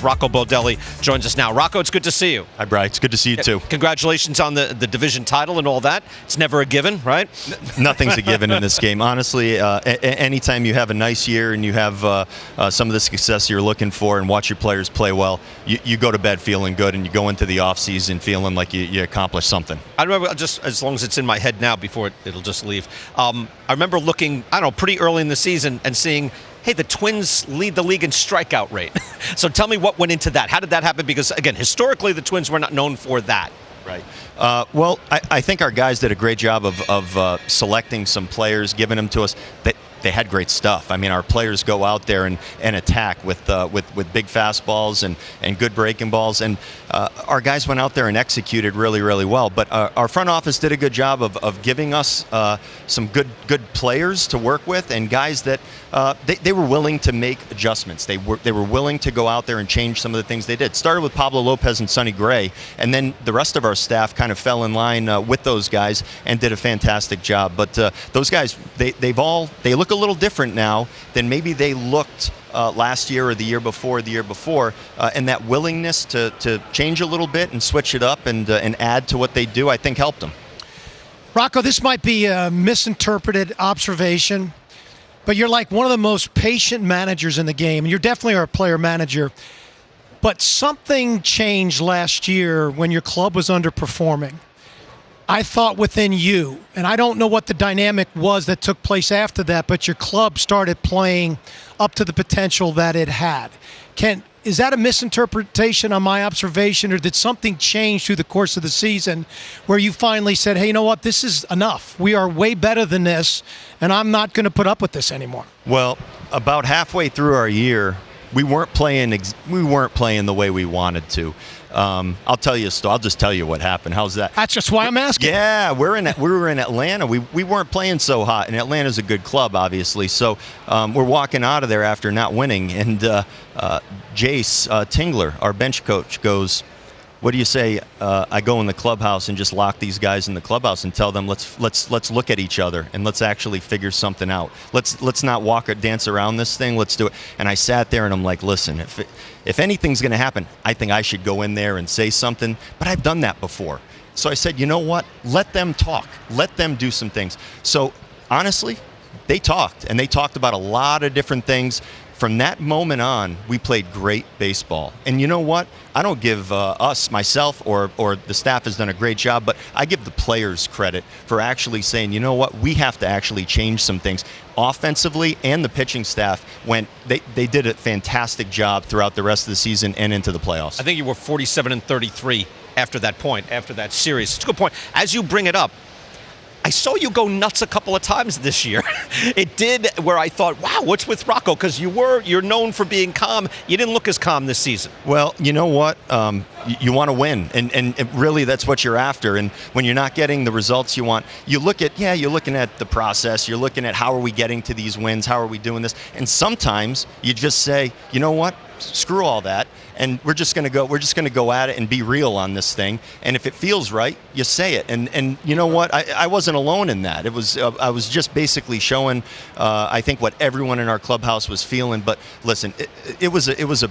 Rocco Baldelli joins us now. Rocco, it's good to see you. Hi, Bri. It's good to see you, too. Congratulations on the division title and all that. It's never a given, right? Nothing's a given in this game. Honestly, anytime you have a nice year and you have some of the success you're looking for and watch your players play well, you go to bed feeling good and you go into the offseason feeling like you accomplished something. I remember, just as long as it's in my head now before it'll just leave, I remember looking, pretty early in the season and seeing, hey, the Twins lead the league in strikeout rate. So tell me what went into that. How did that happen? Because, again, historically, the Twins were not known for that. Right. Well, I think our guys did a great job of selecting some players, giving them to us. They had great stuff. I mean, our players go out there and attack with big fastballs and good breaking balls. And our guys went out there and executed really, really well. But our front office did a good job of giving us some good players to work with and guys that they were willing to make adjustments. They were willing to go out there and change some of the things they did. Started with Pablo Lopez and Sonny Gray, and then the rest of our staff kind of fell in line with those guys and did a fantastic job. But those guys, they look a little different now than maybe they looked last year or the year before, and that willingness to change a little bit and switch it up and add to what they do, I think helped them. Rocco, this might be a misinterpreted observation, but you're like one of the most patient managers in the game, and you're definitely our player manager. But something changed last year when your club was underperforming. I thought within you, and I don't know what the dynamic was that took place after that, but your club started playing up to the potential that it had. Is that a misinterpretation on my observation, or did something change through the course of the season where you finally said, hey, you know what, this is enough. We are way better than this, and I'm not going to put up with this anymore? Well, about halfway through our year, we weren't playing the way we wanted to. I'll tell you a story. I'll just tell you what happened. How's that? That's just why I'm asking. Yeah, we were in Atlanta. We weren't playing so hot, and Atlanta's a good club, obviously. So we're walking out of there after not winning, and Jace Tingler, our bench coach, goes, "What do you say? I go in the clubhouse and just lock these guys in the clubhouse and tell them let's look at each other and let's actually figure something out. Let's not walk or dance around this thing. Let's do it." And I sat there and I'm like, listen, if anything's going to happen, I think I should go in there and say something. But I've done that before. So I said, you know what? Let them talk. Let them do some things. So honestly, they talked, and they talked about a lot of different things. From that moment on, we played great baseball. And you know what? I don't give myself, or the staff has done a great job, but I give the players credit for actually saying, you know what? We have to actually change some things. Offensively, and the pitching staff they did a fantastic job throughout the rest of the season and into the playoffs. I think you were 47-33 after that point, after that series. It's a good point. As you bring it up, I saw you go nuts a couple of times this year. It did, where I thought, wow, what's with Rocco? Because you're known for being calm. You didn't look as calm this season. Well, you know what? You want to win, and really that's what you're after. And when you're not getting the results you want, you're looking at the process. You're looking at how are we getting to these wins? How are we doing this? And sometimes you just say, you know what? Screw all that, and we're just going to go at it and be real on this thing. And if it feels right, you say it. And you know what? I wasn't alone in that. It was I was just basically showing I think what everyone in our clubhouse was feeling. But listen, it was a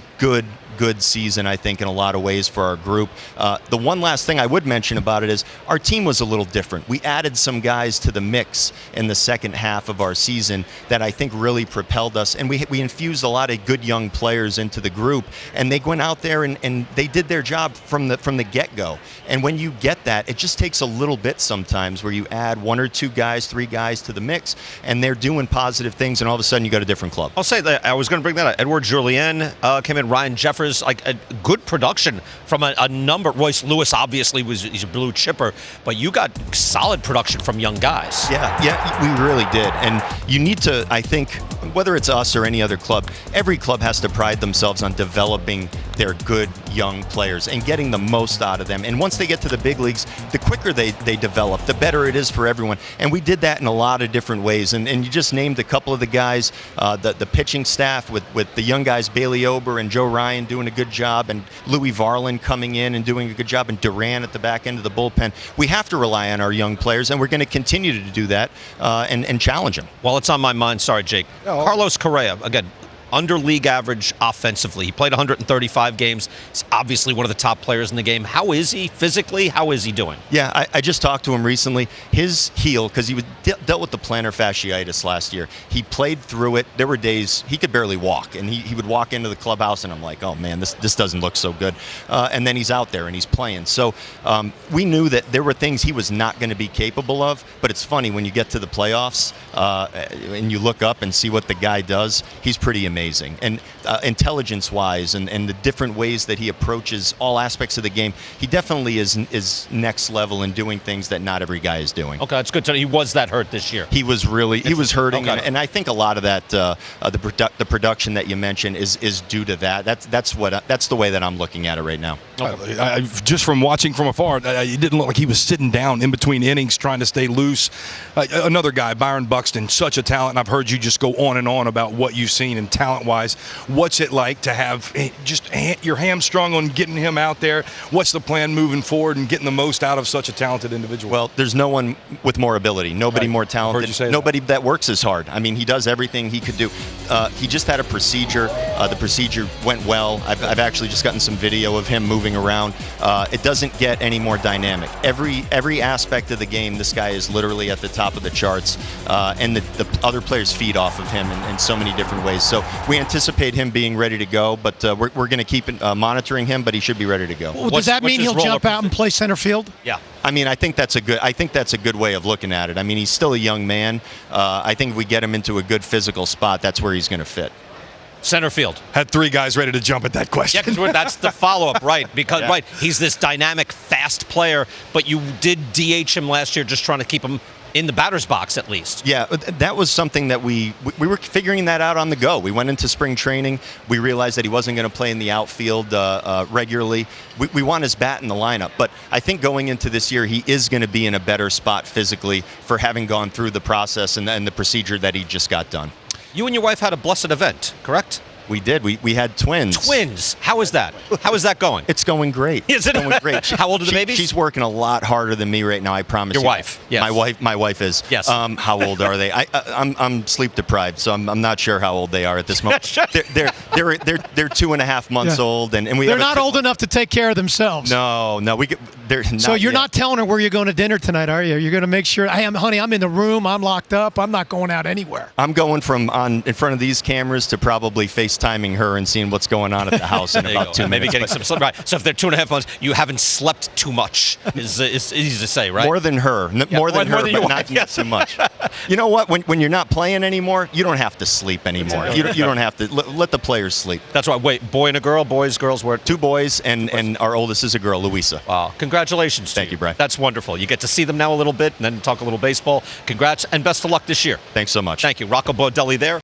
good season, I think, in a lot of ways for our group. The one last thing I would mention about it is our team was a little different. We added some guys to the mix in the second half of our season that I think really propelled us, and we infused a lot of good young players into the group, and they went out there and they did their job from the get-go. And when you get that, it just takes a little bit sometimes where you add one or two guys, three guys to the mix, and they're doing positive things, and all of a sudden you got a different club. I'll say that I was going to bring that up. Edward Julien came in, Ryan Jeffers, like a good production from a number. Royce Lewis obviously he's a blue chipper, but you got solid production from young guys. Yeah, we really did. And you need to, I think, whether it's us or any other club, every club has to pride themselves on developing their good young players and getting the most out of them. And once they get to the big leagues, the quicker they develop, the better it is for everyone. And we did that in a lot of different ways. And you just named a couple of the guys, the pitching staff with the young guys, Bailey Ober and Joe Ryan doing a good job, and Louis Varland coming in and doing a good job, and Duran at the back end of the bullpen. We have to rely on our young players, and we're going to continue to do that and challenge them. Well, it's on my mind. Sorry, Jake. Carlos Correa, again, under league average offensively. He played 135 games. He's obviously one of the top players in the game. How is he physically? How is he doing? Yeah, I just talked to him recently. His heel, because he dealt with the plantar fasciitis last year, he played through it. There were days he could barely walk, and he would walk into the clubhouse, and I'm like, oh man, this doesn't look so good. And then he's out there and he's playing. So we knew that there were things he was not going to be capable of, but it's funny when you get to the playoffs and you look up and see what the guy does, he's pretty amazing. And intelligence-wise and the different ways that he approaches all aspects of the game, he definitely is next level in doing things that not every guy is doing. Okay, that's good to know. He was that hurt this year. He was hurting, okay. and I think a lot of that the production that you mentioned is due to that. That's the way that I'm looking at it right now. Okay. Just from watching from afar, it didn't look like he was sitting down in between innings trying to stay loose. Another guy, Byron Buxton, such a talent, and I've heard you just go on and on about what you've seen and talent-wise. What's it like to have just your hamstrung on getting him out there? What's the plan moving forward and getting the most out of such a talented individual? Well, there's no one with more ability, nobody more talented, nobody that works as hard. I mean, he does everything he could do. He just had a procedure. The procedure went well. I've actually just gotten some video of him moving around. It doesn't get any more dynamic. Every aspect of the game, this guy is literally at the top of the charts, and the other players feed off of him in so many different ways. So we anticipate him being ready to go, but we're going to keep monitoring him, but he should be ready to go. Well, does that mean he'll jump out and play center field? Yeah. I mean, I think that's a good way of looking at it. I mean, he's still a young man. I think if we get him into a good physical spot, that's where he's going to fit. Center field. Had three guys ready to jump at that question. Yeah, because that's the follow-up, right? Because right, he's this dynamic, fast player, but you did DH him last year, just trying to keep him in the batter's box at least. Yeah, that was something that we were figuring that out on the go. We went into spring training. We realized that he wasn't going to play in the outfield regularly. We want his bat in the lineup, but I think going into this year, he is going to be in a better spot physically for having gone through the process and the procedure that he just got done. You and your wife had a blessed event, correct? We did. We had twins. Twins. How is that? How is that going? It's going great. Is it? It's going great. How old are the babies? She's working a lot harder than me right now. I promise. Your you. wife? Yes. My wife is. Yes. How old are they? I'm sleep deprived, so I'm not sure how old they are at this moment. they're 2.5 months old, and they're not old enough to take care of themselves. No. They're not. So you're yet. not telling her where you're going to dinner tonight, are you? You're going to make sure. Honey, I'm in the room. I'm locked up. I'm not going out anywhere. I'm going from in front of these cameras to probably FaceTiming her and seeing what's going on at the house in about 2 minutes. Maybe getting some sleep. Right. So if they're 2.5 months, you haven't slept too much. Is easy to say, right? More than her. More than her, but not too much. You know what? When you're not playing anymore, you don't have to sleep anymore. You don't have to. Let the players sleep. That's right. Wait, boy and a girl, boys, girls, where? 2 boys, and our oldest is a girl, Louisa. Wow. Congratulations. Thank you, Brian. That's wonderful. You get to see them now a little bit and then talk a little baseball. Congrats and best of luck this year. Thanks so much. Thank you. Rocco Baldelli there.